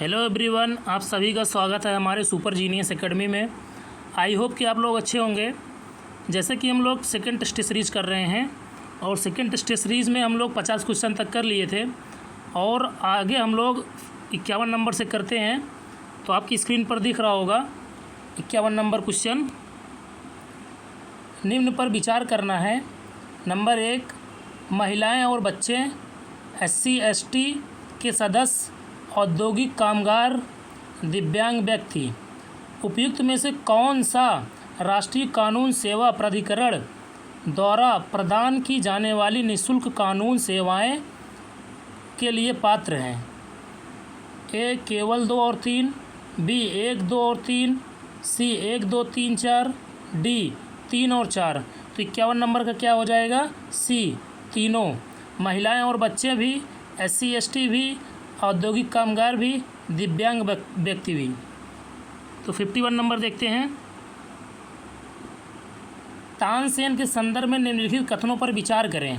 Hello everyone, आप सभी का स्वागत है हमारे सुपर जीनियस एकेडमी में। आई होप कि आप लोग अच्छे होंगे। जैसे कि हम लोग सेकंड टेस्ट सीरीज़ कर रहे हैं और सेकंड टेस्ट सीरीज़ में हम लोग 50 क्वेश्चन तक कर लिए थे और आगे हम लोग 51 नंबर से करते हैं। तो आपकी स्क्रीन पर दिख रहा होगा 51 नंबर क्वेश्चन। निम्न पर विचार करना है। नंबर 1, महिलाएं और बच्चे, SC/ST के सदस्य, औद्योगिक कामगार, दिव्यांग व्यक्ति, उपयुक्त में से कौन सा राष्ट्रीय कानून सेवा प्राधिकरण द्वारा प्रदान की जाने वाली निःशुल्क कानून सेवाएं के लिए पात्र हैं? ए केवल 2 और 3, बी 1, 2 और 3, सी 1, 2, 3, 4, डी 3 और 4। तो 51 नंबर का क्या हो जाएगा? सी, तीनों। महिलाएं और बच्चे भी, SC/ST भी, औद्योगिक कामगार भी, दिव्यांग व्यक्ति भी। तो 51 नंबर देखते हैं। तानसेन के संदर्भ में निम्नलिखित कथनों पर विचार करें।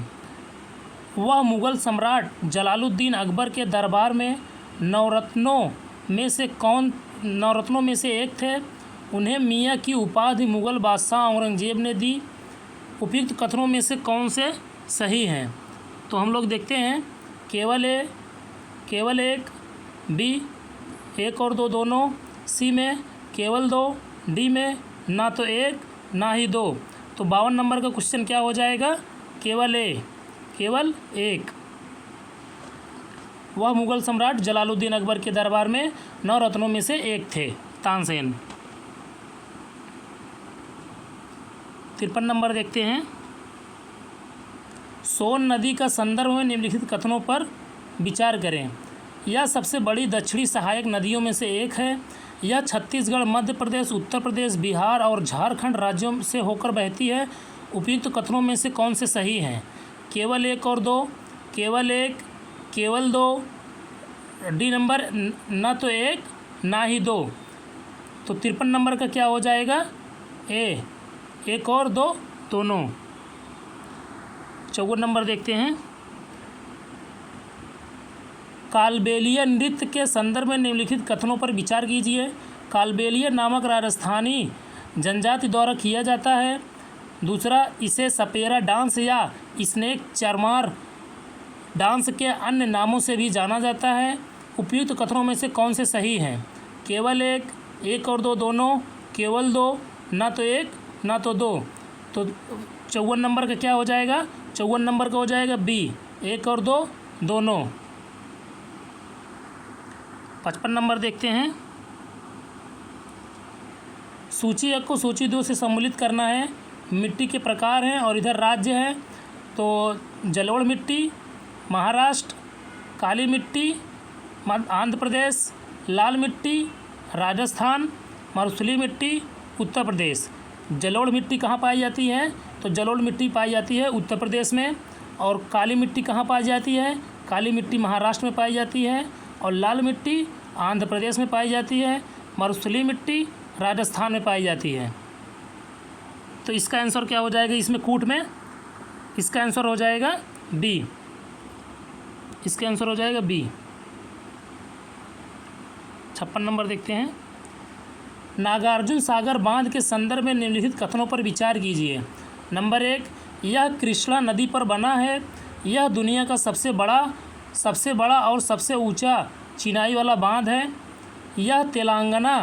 वह मुगल सम्राट जलालुद्दीन अकबर के दरबार में नवरत्नों में से एक थे। उन्हें मियाँ की उपाधि मुगल बादशाह औरंगजेब ने दी। उपयुक्त कथनों में से कौन से सही हैं? तो हम लोग देखते हैं। केवल एक, बी 1 और 2 दोनों, सी में केवल 2, डी में ना तो 1 ना ही 2। तो 52 नंबर का क्वेश्चन क्या हो जाएगा? केवल 1। वह मुगल सम्राट जलालुद्दीन अकबर के दरबार में 9 रत्नों में से एक थे, तानसेन। 53 नंबर देखते हैं। सोन नदी का संदर्भ में निम्नलिखित कथनों पर विचार करें। यह सबसे बड़ी दक्षिणी सहायक नदियों में से एक है। यह छत्तीसगढ़, मध्य प्रदेश, उत्तर प्रदेश, बिहार और झारखंड राज्यों से होकर बहती है। उपयुक्त कथनों में से कौन से सही हैं? केवल 1 और 2, केवल 1, केवल 2, डी नंबर ना तो 1 ना ही 2। तो 53 नंबर का क्या हो जाएगा? ए 1 और 2 दोनों। 54 नंबर देखते हैं। कालबेलिया नृत्य के संदर्भ में निम्नलिखित कथनों पर विचार कीजिए। कालबेलिया नामक राजस्थानी जनजाति द्वारा किया जाता है। दूसरा, इसे सपेरा डांस या स्नेक चरमार डांस के अन्य नामों से भी जाना जाता है। उपयुक्त कथनों में से कौन से सही हैं? केवल 1 और 2 दोनों, केवल 2, ना तो 1 ना तो 2। तो 54 नंबर का क्या हो जाएगा? 54 नंबर का हो जाएगा बी 1 और 2 दोनों। 55 नंबर देखते हैं। सूची 1 को सूची 2 से सम्मिलित करना है। मिट्टी के प्रकार हैं और इधर राज्य है। तो जलोढ़ मिट्टी महाराष्ट्र, काली मिट्टी आंध्र प्रदेश, लाल मिट्टी राजस्थान, मरुस्थलीय मिट्टी उत्तर प्रदेश। जलोढ़ मिट्टी कहाँ पाई जाती है? तो जलोढ़ मिट्टी पाई जाती है उत्तर प्रदेश में। और काली मिट्टी कहाँ पाई जाती है? काली मिट्टी महाराष्ट्र में पाई जाती है। और लाल मिट्टी आंध्र प्रदेश में पाई जाती है। मरुस्थलीय मिट्टी राजस्थान में पाई जाती है। तो इसका आंसर क्या हो जाएगा? इसमें कूट में इसका आंसर हो जाएगा बी। इसका आंसर हो जाएगा बी। 56 नंबर देखते हैं। नागार्जुन सागर बांध के संदर्भ में निम्नलिखित कथनों पर विचार कीजिए। नंबर 1, यह कृष्णा नदी पर बना है। यह दुनिया का सबसे बड़ा और सबसे ऊंचा चिनाई वाला बांध है। यह तेलंगाना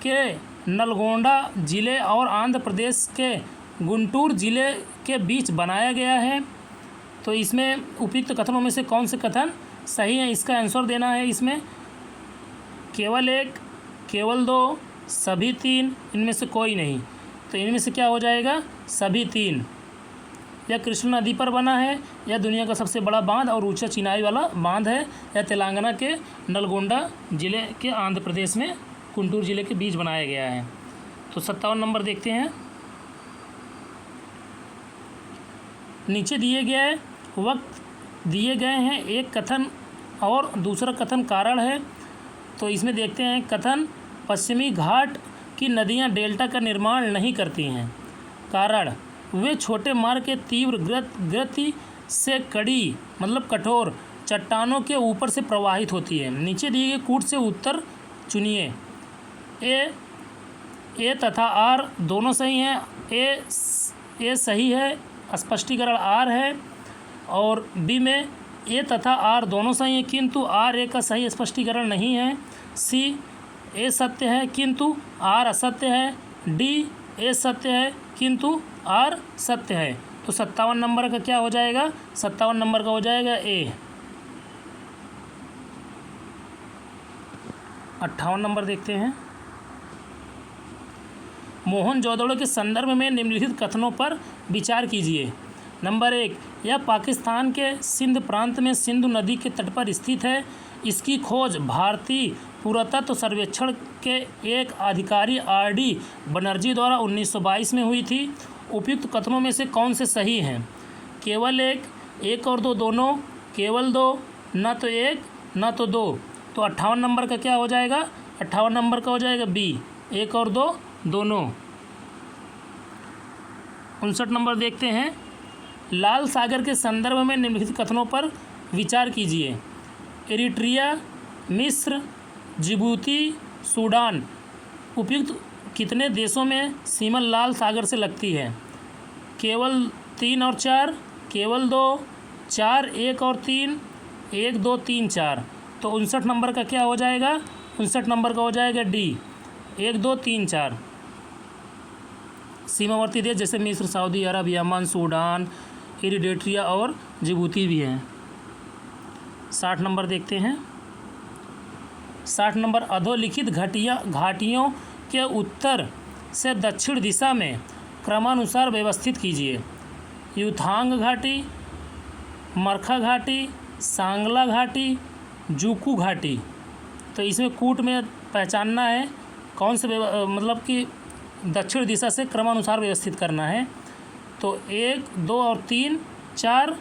के नलगोंडा ज़िले और आंध्र प्रदेश के गुंटूर ज़िले के बीच बनाया गया है। तो इसमें उपयुक्त कथनों में से कौन से कथन सही हैं? इसका आंसर देना है। इसमें केवल 1, केवल 2, सभी 3, इनमें से कोई नहीं। तो इनमें से क्या हो जाएगा? सभी 3। यह कृष्णा नदी पर बना है। यह दुनिया का सबसे बड़ा बांध और ऊंचा चिनाई वाला बांध है। यह तेलंगाना के नलगोंडा ज़िले के आंध्र प्रदेश में गुंटूर ज़िले के बीच बनाया गया है। तो 57 नंबर देखते हैं। नीचे वक्त दिए गए हैं। एक कथन और दूसरा कथन कारण है। तो इसमें देखते हैं कथन, पश्चिमी घाट की नदियां डेल्टा का निर्माण नहीं करती हैं। कारण, वे छोटे मार्ग के तीव्र गति से कड़ी मतलब कठोर चट्टानों के ऊपर से प्रवाहित होती है। नीचे दिए गए कूट से उत्तर चुनिए। ए तथा आर दोनों सही हैं। ए सही है, स्पष्टीकरण आर है, और बी में ए तथा आर दोनों सही हैं किंतु आर ए का सही स्पष्टीकरण नहीं है। सी ए सत्य है किंतु आर असत्य है। डी ए सत्य है किंतु आर सत्य है। तो 57 नंबर का क्या हो जाएगा? 57 नंबर का हो जाएगा ए। 58 नंबर देखते हैं। मोहनजोदड़ो के संदर्भ में निम्नलिखित कथनों पर विचार कीजिए। नंबर 1, यह पाकिस्तान के सिंध प्रांत में सिंधु नदी के तट पर स्थित है। इसकी खोज भारतीय पुरातत्व सर्वेक्षण के एक अधिकारी RD बनर्जी द्वारा 1922 में हुई थी। उपयुक्त कथनों में से कौन से सही हैं? केवल एक और दो दोनों, केवल दो, न तो एक न तो दो। तो 58 नंबर का क्या हो जाएगा? 58 नंबर का हो जाएगा बी, एक और दो दोनों। 59 नंबर देखते हैं। लाल सागर के संदर्भ में निम्नलिखित कथनों पर विचार कीजिए। इरिट्रिया, मिस्र, जिबूती, सूडान उपयुक्त कितने देशों में सीमा लाल सागर से लगती है? केवल 3 और 4, केवल 2, 4, 1 और 3, 1, 2, 3, 4। तो 59 नंबर का क्या हो जाएगा? 59 नंबर का हो जाएगा डी, 1, 2, 3, 4। सीमावर्ती देश जैसे मिस्र, सऊदी अरब, यमन, सूडान, इरिट्रिया और जिबूती भी हैं। 60 नंबर देखते हैं। 60 नंबर, अधोलिखित घाटियों के उत्तर से दक्षिण दिशा में क्रमानुसार व्यवस्थित कीजिए। युथांग घाटी, मरखा घाटी, सांगला घाटी, जुकू घाटी। तो इसमें कूट में पहचानना है कौन से मतलब कि दक्षिण दिशा से क्रमानुसार व्यवस्थित करना है। तो 1, 2 और 3, 4,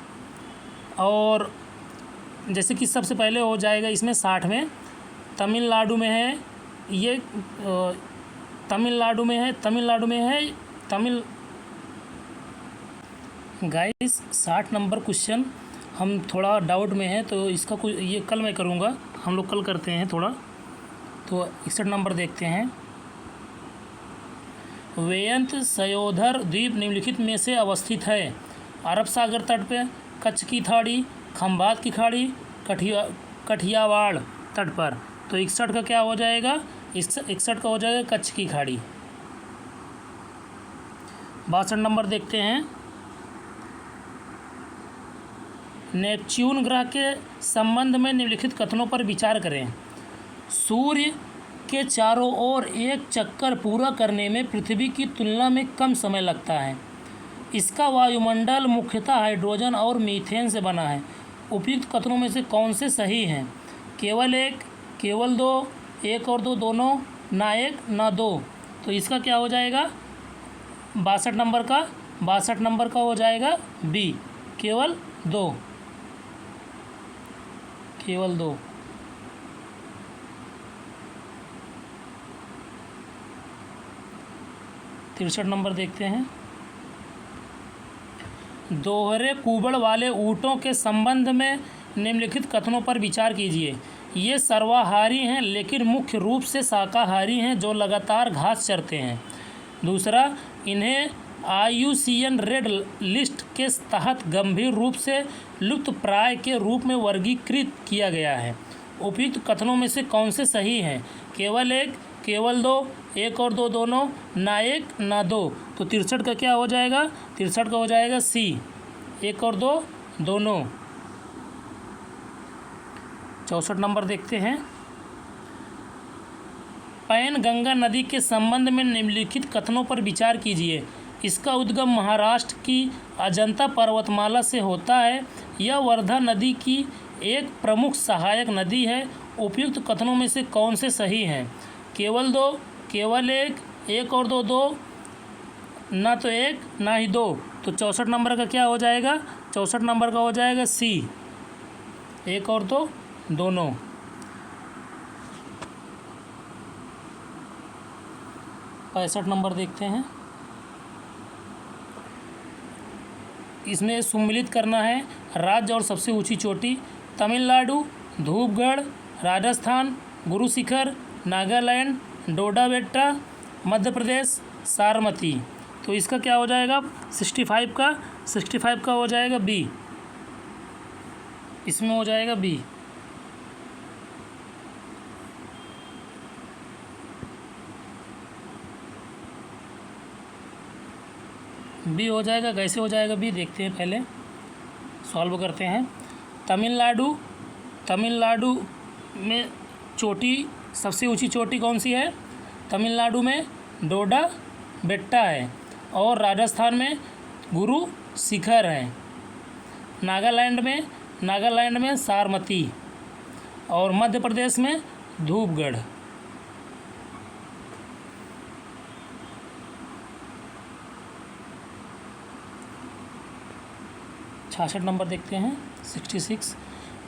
और जैसे कि सबसे पहले हो जाएगा इसमें 60 में तमिलनाडु में है ये, तमिलनाडु में है गाइस 60 नंबर क्वेश्चन हम थोड़ा डाउट में है, तो इसका कुछ ये कल मैं करूँगा, हम लोग कल करते हैं थोड़ा। तो 61 नंबर देखते हैं। वेयंत सयोधर द्वीप निम्नलिखित में से अवस्थित है? अरब सागर तट पे, कच्छ की खाड़ी, खंबात की खाड़ी, कठियावाड़ तट पर। तो 61 का क्या हो जाएगा? 61 का हो जाएगा कच्छ की खाड़ी। 62 नंबर देखते हैं। नेपच्यून ग्रह के संबंध में निम्नलिखित कथनों पर विचार करें। सूर्य के चारों ओर एक चक्कर पूरा करने में पृथ्वी की तुलना में कम समय लगता है। इसका वायुमंडल मुख्यतः हाइड्रोजन और मीथेन से बना है। उपयुक्त कथनों में से कौन से सही हैं? केवल 1, केवल 2, 1 और 2 दोनों, ना 1 ना 2। तो इसका क्या हो जाएगा? 62 नंबर का हो जाएगा बी, केवल 2, केवल 2। 63 नंबर देखते हैं। दोहरे कुबड़ वाले ऊँटों के संबंध में निम्नलिखित कथनों पर विचार कीजिए। ये सर्वाहारी हैं लेकिन मुख्य रूप से शाकाहारी हैं जो लगातार घास चरते हैं। दूसरा, इन्हें IUCN रेड लिस्ट के तहत गंभीर रूप से लुप्तप्राय के रूप में वर्गीकृत किया गया है। उपयुक्त कथनों में से कौन से सही हैं? केवल 1, केवल 2, 1 और 2 दोनों, ना 1 ना 2। तो 63 का क्या हो जाएगा? 63 का हो जाएगा सी, 1 और 2 दोनों। 64 नंबर देखते हैं। पैनगंगा नदी के संबंध में निम्नलिखित कथनों पर विचार कीजिए। इसका उद्गम महाराष्ट्र की अजंता पर्वतमाला से होता है। यह वर्धा नदी की एक प्रमुख सहायक नदी है। उपयुक्त कथनों में से कौन से सही हैं? केवल 2, केवल 1, 1 और 2 2, ना तो 1 ना ही 2। तो 64 नंबर का क्या हो जाएगा? 64 नंबर का हो जाएगा सी, 1 और 2 दोनों। 65 नंबर देखते हैं। इसमें सम्मिलित करना है राज्य और सबसे ऊंची चोटी। तमिलनाडु, धूपगढ़, राजस्थान, गुरु शिखर, नागालैंड, डोडा बेट्टा, मध्य प्रदेश, सारमती। तो इसका क्या हो जाएगा 65 का हो जाएगा बी, इसमें हो जाएगा बी। बी हो जाएगा। कैसे हो जाएगा बी देखते हैं, पहले सॉल्व करते हैं। तमिलनाडु में चोटी, सबसे ऊंची चोटी कौन सी है? तमिलनाडु में डोडा बेट्टा है, और राजस्थान में गुरु शिखर है। नागालैंड में सारमती, और मध्य प्रदेश में धूपगढ़। छाछठ नंबर देखते हैं 66।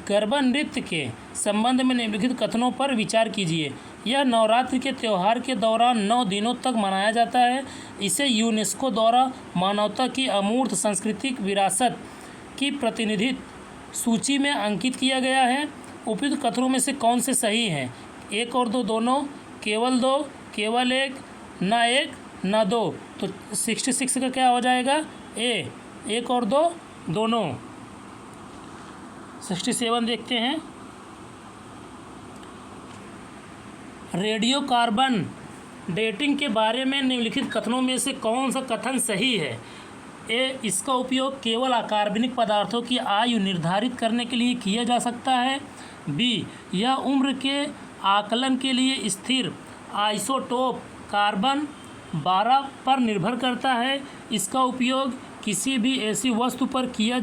गरबा नृत्य के संबंध में निम्नलिखित कथनों पर विचार कीजिए। यह नवरात्रि के त्यौहार के दौरान 9 दिनों तक मनाया जाता है। इसे यूनेस्को द्वारा मानवता की अमूर्त सांस्कृतिक विरासत की प्रतिनिधित्व सूची में अंकित किया गया है। उपयुक्त कथनों में से कौन से सही हैं? 1 और 2 दोनों, केवल 2, केवल 1, ना 1 ना 2। तो 66 का क्या हो जाएगा? ए, 1 और 2 दोनों। 67 देखते हैं। रेडियो कार्बन डेटिंग के बारे में निम्नलिखित कथनों में से कौन सा कथन सही है? ए, इसका उपयोग केवल अकार्बनिक पदार्थों की आयु निर्धारित करने के लिए किया जा सकता है। बी, यह उम्र के आकलन के लिए स्थिर आइसोटोप कार्बन 12 पर निर्भर करता है। इसका उपयोग किसी भी ऐसी वस्तु पर किया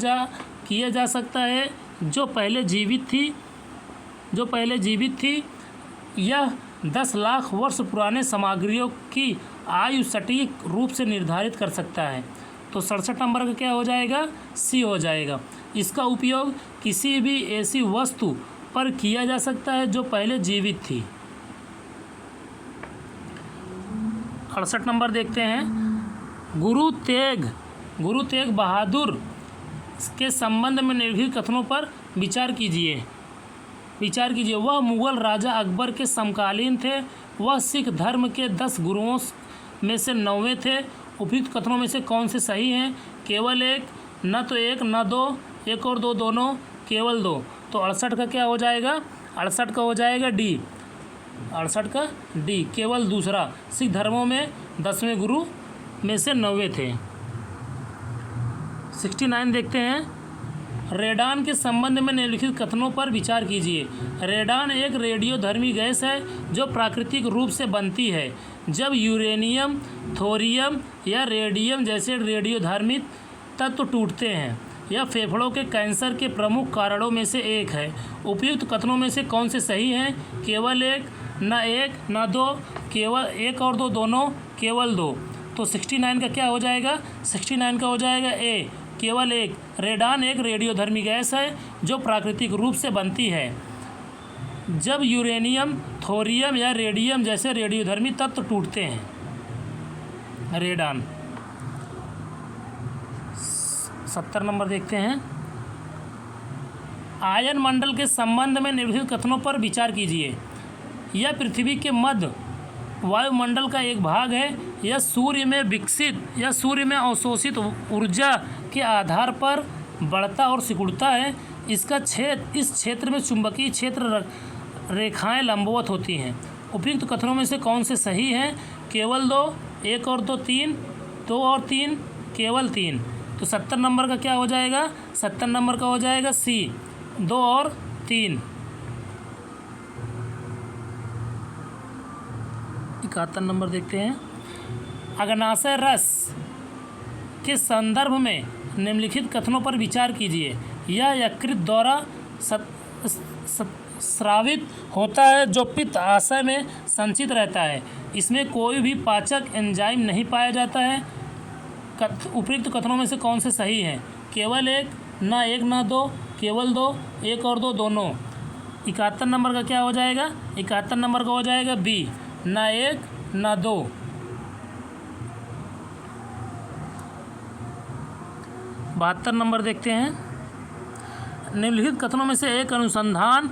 जा सकता है जो पहले जीवित थी। यह 10 लाख वर्ष पुराने सामग्रियों की आयु सटीक रूप से निर्धारित कर सकता है। तो 67 नंबर का क्या हो जाएगा? सी हो जाएगा। इसका उपयोग किसी भी ऐसी वस्तु पर किया जा सकता है जो पहले जीवित थी। 68 नंबर देखते हैं। गुरु तेग बहादुर के संबंध में निम्नलिखित कथनों पर विचार कीजिए। वह मुगल राजा अकबर के समकालीन थे। वह सिख धर्म के 10 गुरुओं में से 9वें थे। उपयुक्त कथनों में से कौन से सही हैं? केवल 1, न तो 1 न 2, 1 और 2 दोनों, केवल 2। तो 68 का क्या हो जाएगा? 68 का हो जाएगा डी। 68 का डी, केवल दूसरा। सिख धर्मों में 10वें गुरु में से 9वें थे। 69 देखते हैं। रेडान के संबंध में निम्नलिखित कथनों पर विचार कीजिए। रेडान एक रेडियोधर्मी गैस है जो प्राकृतिक रूप से बनती है जब यूरेनियम, थोरियम या रेडियम जैसे रेडियोधर्मी तत्व टूटते हैं। यह फेफड़ों के कैंसर के प्रमुख कारणों में से एक है। उपयुक्त कथनों में से कौन से सही हैं? केवल 1, न 1 न 2, केवल 1 और 2 दोनों, केवल 2। तो 69 का क्या हो जाएगा? 69 का हो जाएगा ए, केवल 1। रेडान एक रेडियोधर्मी गैस है जो प्राकृतिक रूप से बनती है जब यूरेनियम, थोरियम या रेडियम जैसे रेडियोधर्मी तत्व टूटते हैं। रेडान। 70 नंबर देखते हैं। आयन मंडल के संबंध में निम्नलिखित कथनों पर विचार कीजिए। यह पृथ्वी के मध्य वायुमंडल का एक भाग है। यह सूर्य में अवशोषित ऊर्जा के आधार पर बढ़ता और सिकुड़ता है। इस क्षेत्र में चुंबकीय क्षेत्र रेखाएं लंबवत होती हैं। उपयुक्त कथनों में से कौन से सही हैं? केवल 2, 1 और 2 3, 2 और 3, केवल 3। तो 70 नंबर का क्या हो जाएगा? 70 नंबर का हो जाएगा सी, 2 और 3। 71 नंबर देखते हैं। अग्नाशय रस के संदर्भ में निम्नलिखित कथनों पर विचार कीजिए। यह यकृत द्वारा स्रावित होता है जो पित्त आशय में संचित रहता है। इसमें कोई भी पाचक एंजाइम नहीं पाया जाता है। उपयुक्त कथनों में से कौन से सही हैं? केवल 1, न 1 न 2, केवल 2, 1 और 2 दोनों। 71 नंबर का क्या हो जाएगा? 71 नंबर का हो जाएगा बी, न 1 न 2। 72 नंबर देखते हैं। निम्नलिखित कथनों में से एक अनुसंधान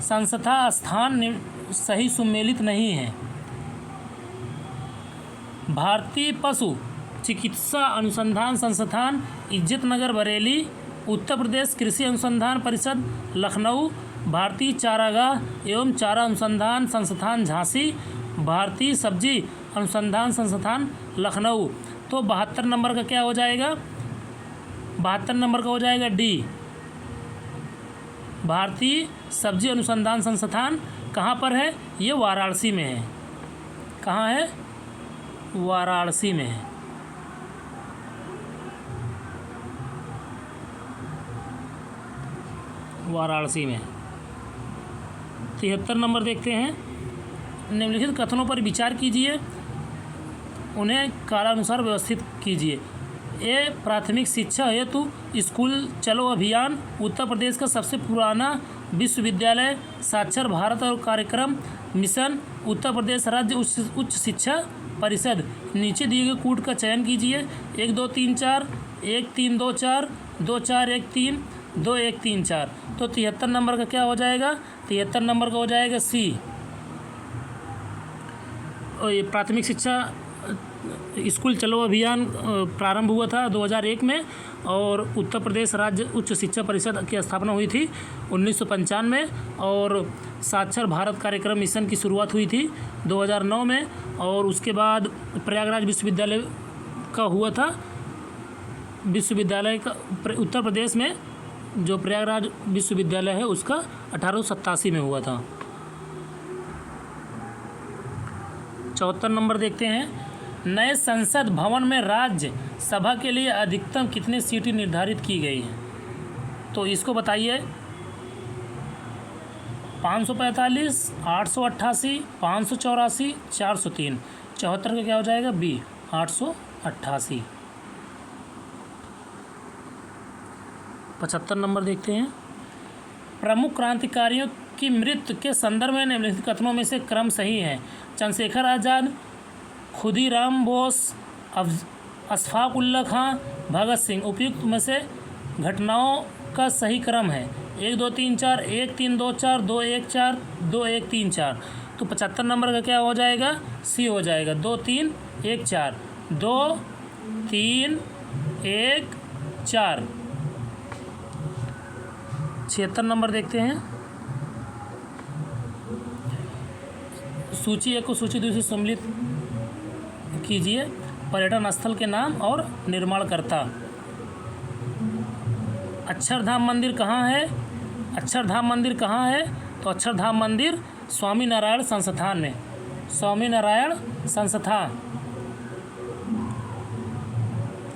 संस्था स्थान सही सुमेलित नहीं है। भारतीय पशु चिकित्सा अनुसंधान संस्थान इज्जतनगर बरेली, उत्तर प्रदेश कृषि अनुसंधान परिषद लखनऊ, भारतीय चारागाह एवं चारा अनुसंधान संस्थान झांसी, भारतीय सब्जी अनुसंधान संस्थान लखनऊ। तो 72 नंबर का क्या हो जाएगा? 72 नंबर का हो जाएगा डी, भारतीय सब्जी अनुसंधान संस्थान। कहाँ पर है? ये वाराणसी में है। कहाँ है? वाराणसी में है। वाराणसी में। 73 नंबर देखते हैं। निम्नलिखित कथनों पर विचार कीजिए, उन्हें कालानुसार व्यवस्थित कीजिए। ए प्राथमिक शिक्षा हेतु स्कूल चलो अभियान उत्तर प्रदेश का सबसे पुराना विश्वविद्यालय साक्षर भारत और कार्यक्रम मिशन उत्तर प्रदेश राज्य उच्च शिक्षा परिषद। नीचे दिए गए कूट का चयन कीजिए। 1 2 3 4, 1 3 2 4, 2 4 1 3, 2 1 3 4। तो 73 नंबर का क्या हो जाएगा? 73 नंबर का हो जाएगा सी। और ये प्राथमिक शिक्षा स्कूल चलो अभियान प्रारंभ हुआ था 2001 में, और उत्तर प्रदेश राज्य उच्च शिक्षा परिषद की स्थापना हुई थी 1995 में, और साक्षर भारत कार्यक्रम मिशन की शुरुआत हुई थी 2009 में, और उसके बाद प्रयागराज विश्वविद्यालय का हुआ था। विश्वविद्यालय का उत्तर प्रदेश में जो प्रयागराज विश्वविद्यालय है उसका 1887 में हुआ था। 74 नंबर देखते हैं। नए संसद भवन में राज्य सभा के लिए अधिकतम कितनी सीटें निर्धारित की गई हैं? तो इसको बताइए। 545, 888, 584, 403। 74 का क्या हो जाएगा? बी, 888। 75 नंबर देखते हैं। प्रमुख क्रांतिकारियों की मृत्यु के संदर्भ में निम्नलिखित कथनों में से क्रम सही है। चंद्रशेखर आज़ाद, खुदीराम बोस, अशफाक उल्लाह खां, भगत सिंह। उपयुक्त में से घटनाओं का सही क्रम है 1 2 3 4, 1 3 2 4, 2 1 4, 2 1 3 4। तो 75 नंबर का क्या हो जाएगा? सी हो जाएगा, 2 3 1 4, 2 3 1 4। 76 नंबर देखते हैं। सूची 1 को सूची 2 से सम्मिलित कीजिए। पर्यटन स्थल के नाम और निर्माणकर्ता। अक्षरधाम मंदिर कहाँ है? अक्षरधाम मंदिर कहाँ है? तो अक्षरधाम मंदिर स्वामी नारायण संस्थान में, स्वामी नारायण संस्थान।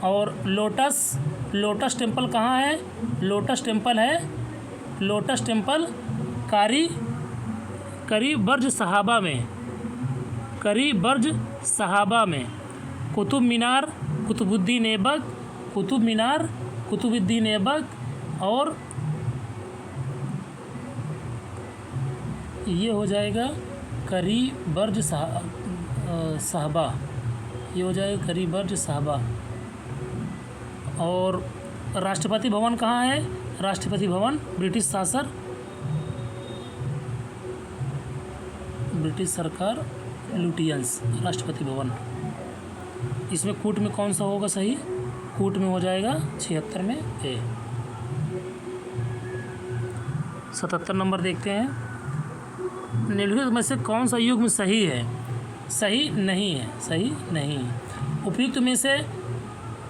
और लोटस टेम्पल कहाँ है? लोटस टेम्पल है, लोटस टेम्पल करी बर्ज सहाबा में, करी बर्ज सहाबा में। कुतुब मीनार कुतुबुद्दीन ऐबक, कुतुब मीनार कुतुबुद्दीन ऐबक। और ये हो जाएगा करी बर्ज साहबा, ये हो जाएगा करी बर्ज साहबा। और राष्ट्रपति भवन कहाँ है? राष्ट्रपति भवन ब्रिटिश शासन, ब्रिटिश सरकार लुटियंस, राष्ट्रपति भवन। इसमें कूट में कौन सा होगा सही? कूट में हो जाएगा 76 में ए। 77 नंबर देखते हैं। निम्नलिखित में से कौन सा युग्म सही है? सही नहीं है, सही नहीं है। उपयुक्त में से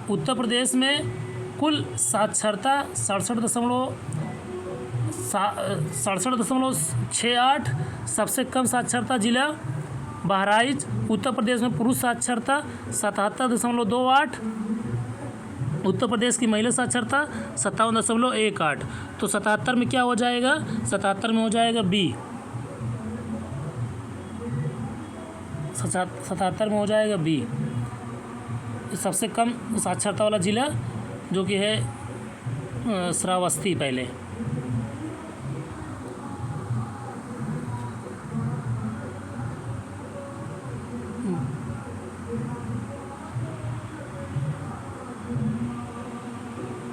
उत्तर प्रदेश में कुल साक्षरता 67.68, सबसे कम साक्षरता जिला बहराइच। उत्तर प्रदेश में पुरुष साक्षरता 77.28, उत्तर प्रदेश की महिला साक्षरता 57.18। तो 77 में क्या हो जाएगा? 77 में हो जाएगा बी, 77 में हो जाएगा बी। सबसे कम साक्षरता वाला जिला जो कि है श्रावस्ती पहले।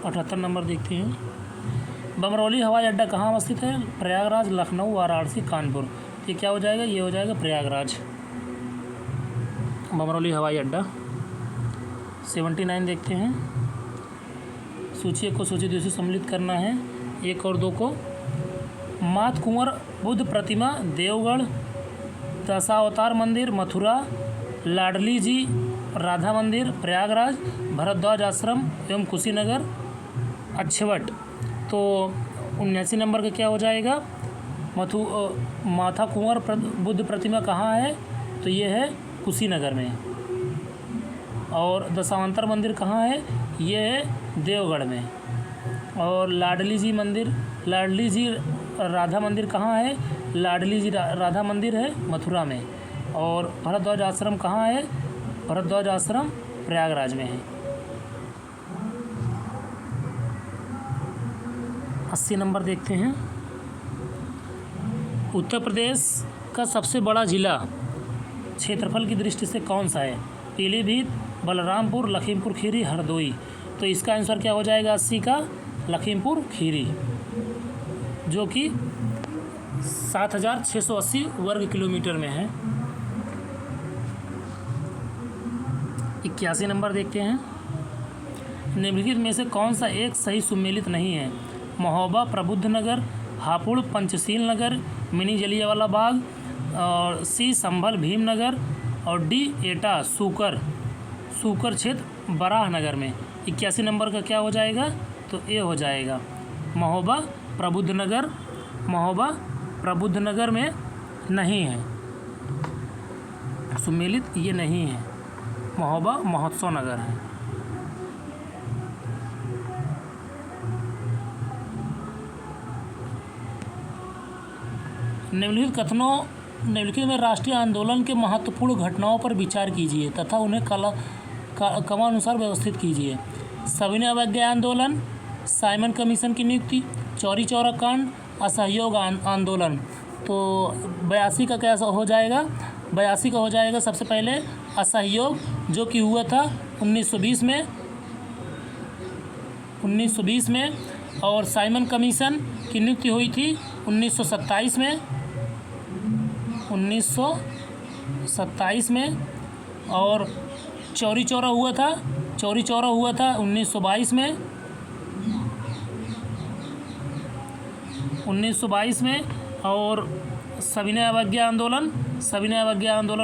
अठहत्तर नंबर देखते हैं। बमरौली हवाई अड्डा कहाँ अवस्थित है? प्रयागराज, लखनऊ, वाराणसी, कानपुर। ये क्या हो जाएगा? ये हो जाएगा प्रयागराज, बमरौली हवाई अड्डा। 79 देखते हैं। सूची 1 को सूची 2 से सम्मिलित करना है, 1 और 2 को। मात कुंवर बुद्ध प्रतिमा देवगढ़, दशावतार मंदिर मथुरा, लाडली जी राधा मंदिर प्रयागराज, भरद्वाज आश्रम एवं कुशीनगर अक्षवट। तो 79 नंबर का क्या हो जाएगा? माथा कुंवर बुद्ध प्रतिमा कहाँ है? तो ये है कुशीनगर में। और दशावतार मंदिर कहाँ है? ये है देवगढ़ में। और लाडली जी मंदिर, लाडली जी राधा मंदिर कहाँ है? लाडली जी राधा मंदिर है मथुरा में। और भरद्वाज आश्रम कहाँ है? भरद्वाज आश्रम प्रयागराज में है। 80 नंबर देखते हैं। उत्तर प्रदेश का सबसे बड़ा जिला क्षेत्रफल की दृष्टि से कौन सा है? पीलीभीत, बलरामपुर, लखीमपुर खीरी, हरदोई। तो इसका आंसर क्या हो जाएगा? 80 का लखीमपुर खीरी, जो कि 7680 वर्ग किलोमीटर में है। 81 नंबर देखते हैं। निम्नलिखित में से कौन सा एक सही सुमेलित नहीं है? महोबा, प्रबुद्ध नगर, हापुड़, पंचशील नगर, मिनी जलियांवाला बाग, और सी संभल भीमनगर, और डी एटा सूकर क्षेत्र बराह नगर में। 81 नंबर का क्या हो जाएगा? तो ए हो जाएगा महोबा प्रबुद्ध नगर। महोबा प्रबुद्ध नगर में नहीं है सुमेलित, ये नहीं है। महोबा महोत्सव नगर है। निम्नलिखित में राष्ट्रीय आंदोलन के महत्वपूर्ण घटनाओं पर विचार कीजिए तथा उन्हें क्रमानुसार व्यवस्थित कीजिए। सविनय अवज्ञा आंदोलन, साइमन कमीशन की नियुक्ति, चौरी चौरा कांड, असहयोग आंदोलन। तो 82 का क्या हो जाएगा? 82 का हो जाएगा सबसे पहले असहयोग, जो कि हुआ था 1920 में। और साइमन कमीशन की नियुक्ति हुई थी 1927 में। 1927 में। और चौरी चौरा हुआ था 1922 में। 1922 में। और सविनय अवज्ञा आंदोलन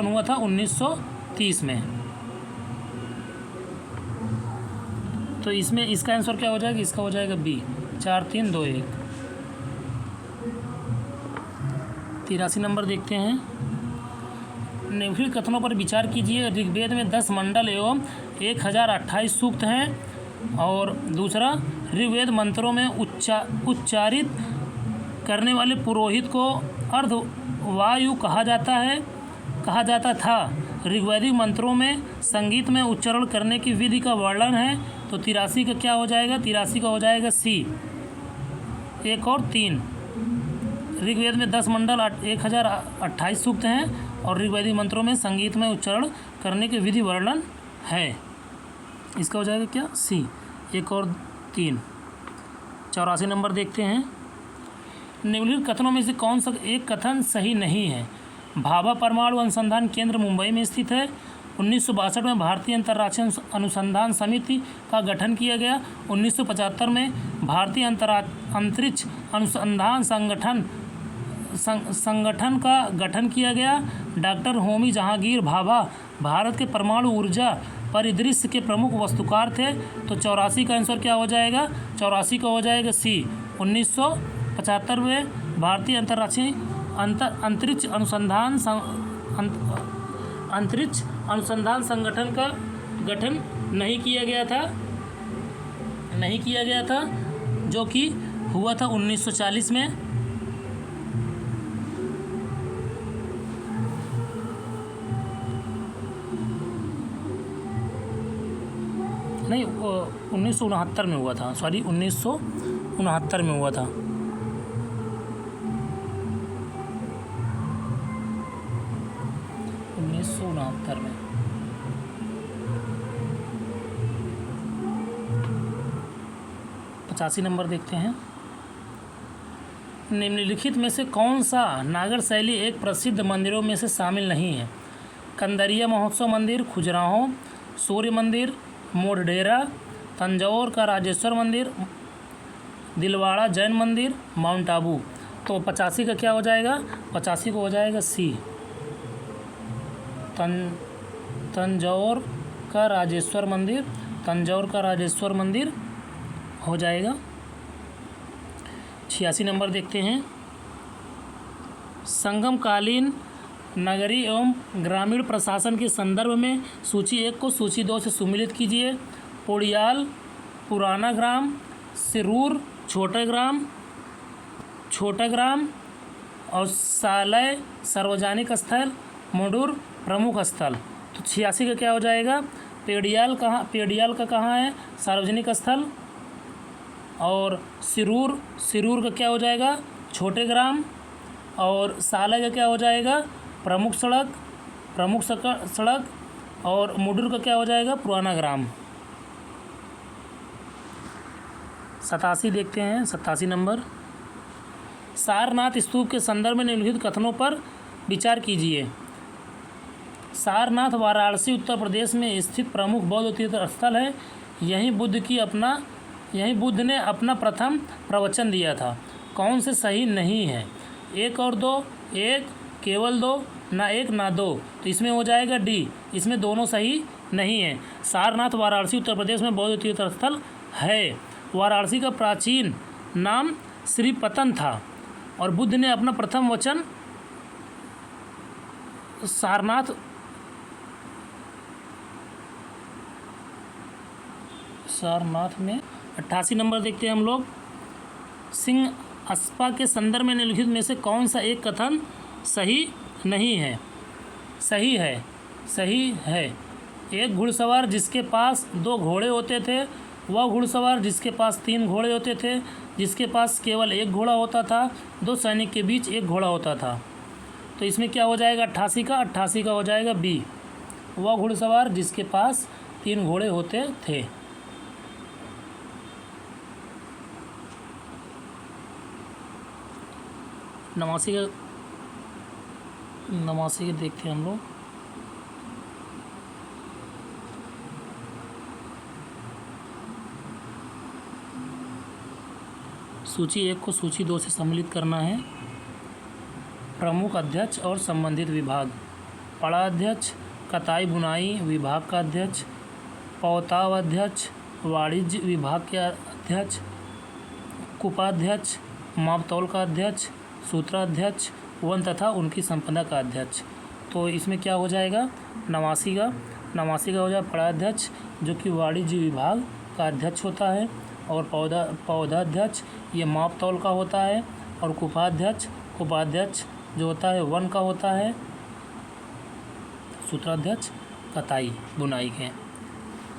हुआ था 1930 में। तो इसमें इसका आंसर क्या हो जाएगा? इसका हो जाएगा बी, 4 3 2 1। 83 नंबर देखते हैं। निम्नलिखित कथनों पर विचार कीजिए। ऋग्वेद में 10 मंडल एवं 1028 सूक्त हैं। और दूसरा, ऋग्वेद मंत्रों में उच्चारित करने वाले पुरोहित को अर्धवायु कहा जाता था। ऋग्वैदिक मंत्रों में संगीत में उच्चारण करने की विधि का वर्णन है। तो 83 का क्या हो जाएगा? 83 का हो जाएगा सी, 1 और 3। ऋग्वेद में 10 मंडल 1028 सूक्त हैं और ऋग्वैदिक मंत्रों में संगीत में उच्चारण करने की विधि वर्णन है। इसका हो जाएगा क्या? सी, 1 और 3। 84 नंबर देखते हैं। निम्नलिखित कथनों में से कौन सा एक कथन सही नहीं है? भाभा परमाणु अनुसंधान केंद्र मुंबई में स्थित है। 1962 में भारतीय अंतर्राष्ट्रीय अनुसंधान समिति का गठन किया गया। 1975 में भारतीय अंतरिक्ष अनुसंधान संगठन का गठन किया गया। डॉक्टर होमी जहांगीर भाभा भारत के परमाणु ऊर्जा परिदृश्य के प्रमुख वस्तुकार थे। तो 84 का आंसर क्या हो जाएगा? 84 का हो जाएगा सी। 1975 में भारतीय अंतरिक्ष अनुसंधान संगठन का गठन नहीं किया गया था, जो कि हुआ था 1940 में। नहीं, 1969 में हुआ था। सॉरी, 1969 में हुआ था। में 85 नंबर देखते हैं। निम्नलिखित में से कौन सा नागर शैली एक प्रसिद्ध मंदिरों में से शामिल नहीं है? कंदरिया महोत्सव मंदिर, खजुराहो सूर्य मंदिर, मोढेरा, तंजौर का राजेश्वर मंदिर, दिलवाड़ा जैन मंदिर, माउंट आबू। तो 85 का क्या हो जाएगा? 85 को हो जाएगा सी, तंजौर का राजेश्वर मंदिर। तंजौर का राजेश्वर मंदिर हो जाएगा। 86 नंबर देखते हैं। संगमकालीन नगरीय एवं ग्रामीण प्रशासन के संदर्भ में सूची 1 को सूची 2 से सम्मिलित कीजिए। पोड़ियाल पुराना ग्राम, सिरूर छोटा ग्राम और सालय सार्वजनिक स्थल, मुडुर प्रमुख स्थल। तो 86 का क्या हो जाएगा? पेड़ियाल का कहाँ है? सार्वजनिक स्थल। और सिरूर का क्या हो जाएगा? छोटे ग्राम। और सालय का क्या हो जाएगा? प्रमुख सड़क। और मुडुर का क्या हो जाएगा? पुराना ग्राम। 87 देखते हैं। 87 नंबर। सारनाथ स्तूप के संदर्भ में निम्नलिखित कथनों पर विचार कीजिए। सारनाथ वाराणसी उत्तर प्रदेश में स्थित प्रमुख बौद्ध तीर्थ स्थल है। यहीं बुद्ध ने अपना प्रथम प्रवचन दिया था। कौन से सही नहीं है? 1 और 2, 1 केवल 2, ना 1 ना 2। तो इसमें हो जाएगा डी, इसमें दोनों सही नहीं है। सारनाथ वाराणसी उत्तर प्रदेश में बौद्ध तीर्थ स्थल है। वाराणसी का प्राचीन नाम श्रीपतन था और बुद्ध ने अपना प्रथम वचन सारनाथ में। 88 नंबर देखते हैं हम लोग। सिंह अस्पा के संदर्भ में निम्नलिखित में से कौन सा एक कथन सही नहीं है? सही है। एक घुड़सवार जिसके पास 2 घोड़े होते थे, वह घुड़सवार जिसके पास 3 घोड़े होते थे, जिसके पास केवल 1 घोड़ा होता था, 2 सैनिक के बीच 1 घोड़ा होता था। तो इसमें क्या हो जाएगा? 88 का हो जाएगा बी, वह घुड़सवार जिसके पास 3 घोड़े होते थे। 89 के देखते हैं हम लोग। सूची 1 को सूची 2 से सम्मिलित करना है। प्रमुख अध्यक्ष और संबंधित विभाग। पड़ाध्यक्ष कताई बुनाई विभाग का अध्यक्ष, पौताव अध्यक्ष वाणिज्य विभाग के अध्यक्ष, कुपाध्यक्ष मापतौल का अध्यक्ष, सूत्राध्यक्ष वन तथा उनकी संपदा का अध्यक्ष। तो इसमें क्या हो जाएगा? 89 का हो जाएगा पड़ाध्यक्ष जो कि वाणिज्य विभाग का अध्यक्ष होता है, और पौधाध्यक्ष ये मापतौल का होता है, और कुपाध्यक्ष जो होता है वन का होता है, सूत्राध्यक्ष कताई बुनाई के।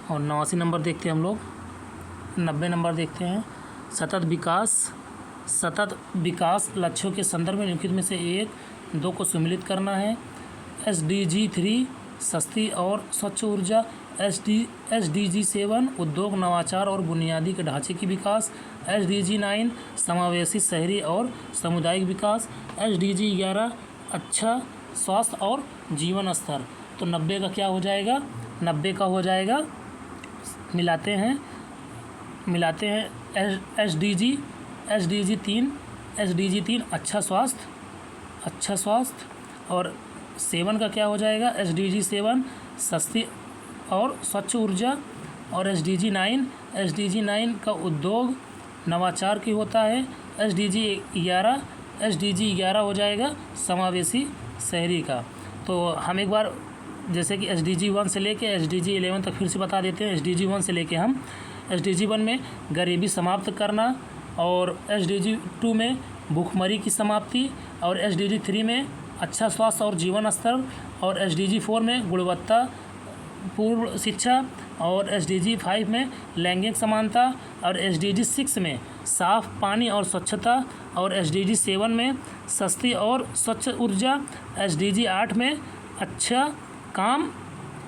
और 89 नंबर देखते हैं हम लोग। 90 नंबर देखते हैं। सतत विकास लक्ष्यों के संदर्भ में निम्नलिखित में से 1, 2 को सम्मिलित करना है। SDG 3 सस्ती और स्वच्छ ऊर्जा, SDG 7 उद्योग नवाचार और बुनियादी के ढांचे की विकास, SDG 9 समावेशी शहरी और सामुदायिक विकास, SDG 11 अच्छा स्वास्थ्य और जीवन स्तर। तो 90 का क्या हो जाएगा? 90 का हो जाएगा, मिलाते हैं SDG 3 अच्छा स्वास्थ्य। और 7 का क्या हो जाएगा? SDG 7 सस्ती और स्वच्छ ऊर्जा। और SDG 9 का उद्योग नवाचार की होता है। SDG 11 हो जाएगा समावेशी शहरी का। तो हम एक बार जैसे कि SDG 1 से लेके SDG 11 तक फिर से बता देते हैं। SDG 1 से लेके हम SDG 1 में गरीबी समाप्त करना, और SDG 2 में भूखमरी की समाप्ति, और SDG 3 में अच्छा स्वास्थ्य और जीवन स्तर, और SDG 4 में गुणवत्ता पूर्ण शिक्षा, और SDG 5 में लैंगिक समानता, और SDG 6 में साफ पानी और स्वच्छता, और SDG 7 में सस्ती और स्वच्छ ऊर्जा, SDG 8 में अच्छा काम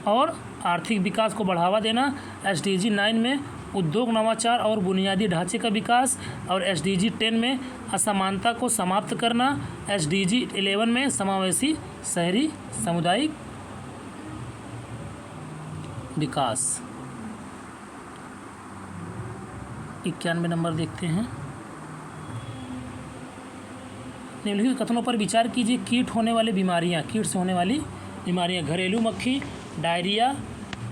और आर्थिक विकास को बढ़ावा देना, SDG 9 में उद्योग नवाचार और बुनियादी ढांचे का विकास, और SDG 10 में असमानता को समाप्त करना, SDG 11 में समावेशी शहरी सामुदायिक विकास। 91 नंबर देखते हैं। निम्नलिखित कथनों पर विचार कीजिए। कीट से होने वाली बीमारियां, घरेलू मक्खी, diarrhoea,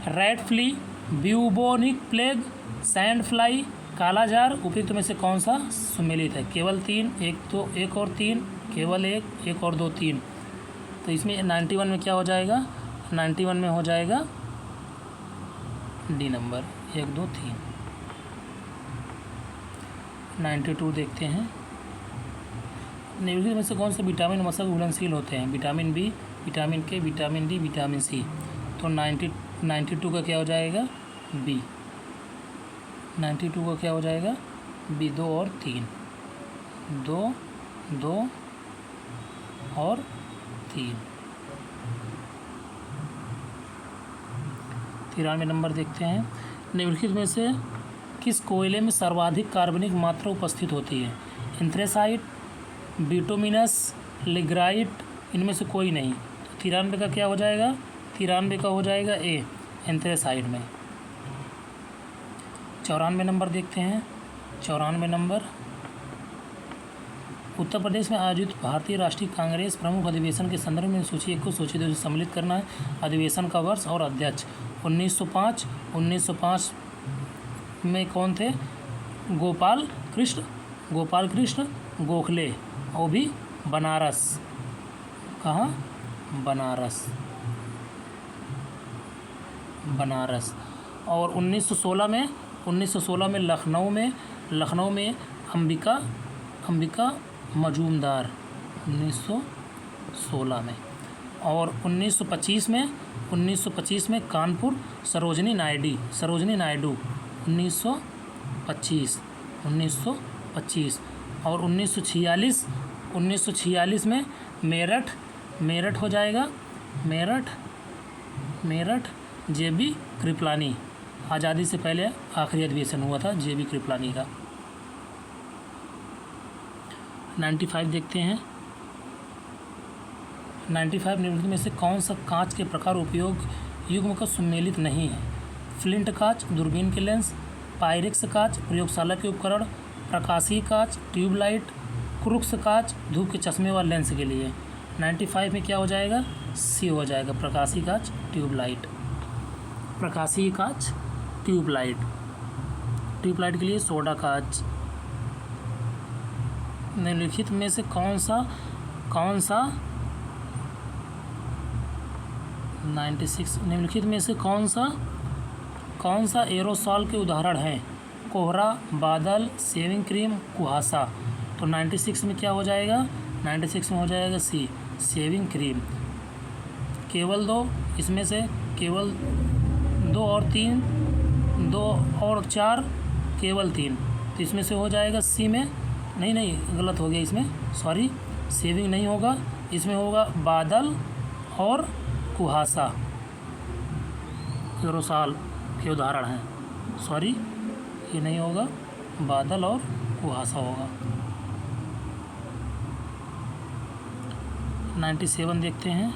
rat flea, bubonic plague, sand fly, kala-azar उपयुक्त में से कौन सा सुमेलित है? केवल 3, 1 और 3, केवल 1 और 2, 3। तो इसमें 91 में क्या हो जाएगा? 91 में हो जाएगा डी नंबर, 1, 2, 3। 92 देखते हैं। निम्नलिखित में से कौन से विटामिन मशक घुलनशील होते हैं? विटामिन बी, विटामिन के, विटामिन डी, विटामिन सी। तो 92 का क्या हो जाएगा? बी। 92 का क्या हो जाएगा? बी। 2 और 3, 2 और 3। 93 नंबर देखते हैं। निम्नलिखित में से किस कोयले में सर्वाधिक कार्बनिक मात्रा उपस्थित होती है? एंथ्रेसाइट, बिटुमिनस, लिग्राइट, इनमें से कोई नहीं। 93 का क्या हो जाएगा? 93 का हो जाएगा ए, एंथ्रेसाइट में। 94 नंबर देखते हैं। 94 नंबर, उत्तर प्रदेश में आयोजित भारतीय राष्ट्रीय कांग्रेस प्रमुख अधिवेशन के संदर्भ में सूची 1 को सूची 2 से सम्मिलित करना है। अधिवेशन का वर्ष और अध्यक्ष। 1905 में कौन थे? गोपाल कृष्ण गोखले, वो भी बनारस। कहाँ? बनारस। और 1916 में लखनऊ में अंबिका मजूमदार, 1916 में। और 1925 में कानपुर सरोजनी नायडू, 1925। और 1946 में मेरठ हो जाएगा, मेरठ JB कृपलानी। आज़ादी से पहले आखिरी अधिवेशन हुआ था JB कृपलानी का। 95 देखते हैं। 95 निम्नलिखित में से कौन सा कांच के प्रकार उपयोग युग्म का सुमेलित नहीं है? फ्लिंट कांच, दूरबीन के लेंस, पायरेक्स कांच, प्रयोगशाला के उपकरण, प्रकाशीय कांच, ट्यूबलाइट, क्रूक्स कांच, धूप के चश्मे व लेंस के लिए। 95 में क्या हो जाएगा? सी हो जाएगा, प्रकाशीय कांच, ट्यूबलाइट। प्रकाशीय कांच, ट्यूबलाइट के लिए सोडा कांच। निम्नलिखित में से कौन सा 96 निम्नलिखित में से कौन सा एरोसॉल के उदाहरण हैं? कोहरा, बादल, शेविंग क्रीम, कुहासा। तो 96 में क्या हो जाएगा? 96 में हो जाएगा सी, शेविंग क्रीम। केवल 2, इसमें से केवल 2 और 3, 2 और 4, केवल 3। तो इसमें से हो जाएगा सी में। नहीं, गलत हो गया इसमें, सॉरी, शेविंग नहीं होगा, इसमें होगा बादल और कुहासा, एरोसॉल के उदाहरण हैं। सॉरी, ये नहीं होगा, बादल और कुहासा होगा। 97 देखते हैं।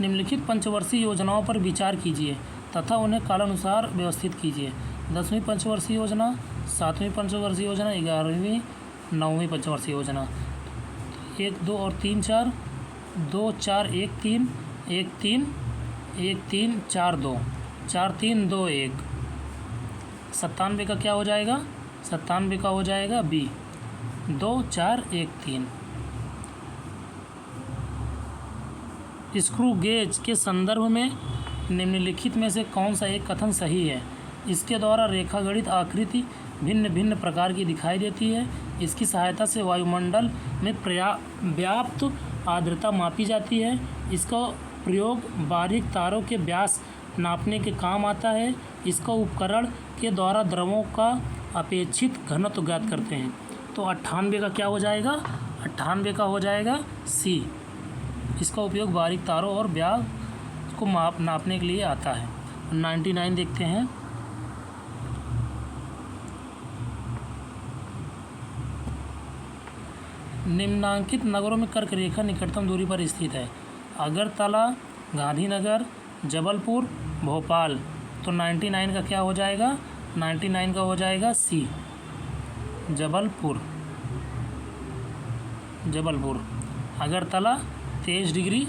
निम्नलिखित पंचवर्षीय योजनाओं पर विचार कीजिए तथा उन्हें कालानुसार व्यवस्थित कीजिए। 10वीं पंचवर्षीय योजना, 7वीं पंचवर्षीय योजना, 11वीं 9वीं पंचवर्षीय योजना। 1, 2 और 3, 4, 2, 4, 1, 3, 1, 3, 1, 3, 4, 2, 4, 3, 2, 1। 97 का क्या हो जाएगा? 97 का हो जाएगा बी, 2, 4, 1, 3। स्क्रू गेज के संदर्भ में निम्नलिखित में से कौन सा एक कथन सही है? इसके द्वारा रेखागणित आकृति भिन्न भिन्न प्रकार की दिखाई देती है। इसकी सहायता से वायुमंडल में व्याप्त आर्द्रता मापी जाती है। इसका प्रयोग बारीक तारों के व्यास नापने के काम आता है। इसका उपकरण के द्वारा द्रवों का अपेक्षित घनत्व ज्ञात करते हैं। तो 98 का क्या हो जाएगा? 98 का हो जाएगा सी। इसका उपयोग बारीक तारों और व्यास को नापने के लिए आता है। 99 देखते हैं। निम्नांकित नगरों में कर्क रेखा निकटतम दूरी पर स्थित है। अगरतला, गांधीनगर, जबलपुर, भोपाल। तो 99 का क्या हो जाएगा? 99 का हो जाएगा सी, जबलपुर। अगरतला 23 डिग्री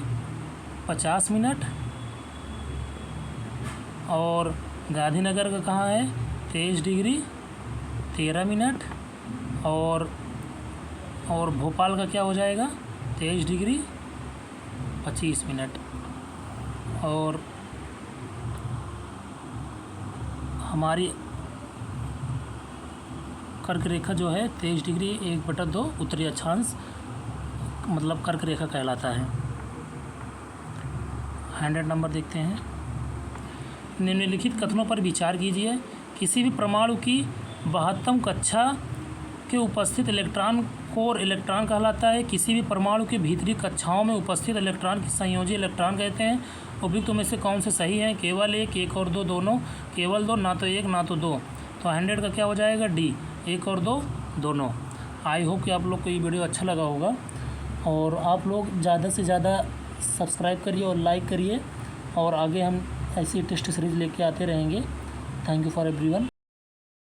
50 मिनट, और गांधीनगर का कहाँ है? 23 डिग्री 13 मिनट, और भोपाल का क्या हो जाएगा? 23 डिग्री 25 मिनट। और हमारी कर्क रेखा जो है 23 डिग्री 1/2 उत्तरी अक्षांश मतलब कर्क रेखा कहलाता है। 100 नंबर देखते हैं। निम्नलिखित कथनों पर विचार कीजिए। किसी भी परमाणु की 72 कक्षा के उपस्थित इलेक्ट्रॉन कोर इलेक्ट्रॉन कहलाता है। किसी भी परमाणु के भीतरी कक्षाओं में उपस्थित इलेक्ट्रॉन की संयोजी इलेक्ट्रॉन कहते हैं। उपयुक्त में से कौन से सही हैं? केवल एक और दो दोनों, केवल दो, ना तो एक ना तो दो। तो 100 का क्या हो जाएगा? डी, एक और दो दोनों। आई होप कि आप लोग को ये वीडियो अच्छा लगा होगा, और आप लोग ज़्यादा से ज़्यादा सब्सक्राइब करिए और लाइक करिए, और आगे हम ऐसी टेस्ट सीरीज़ लेके आते रहेंगे। Thank you for everyone.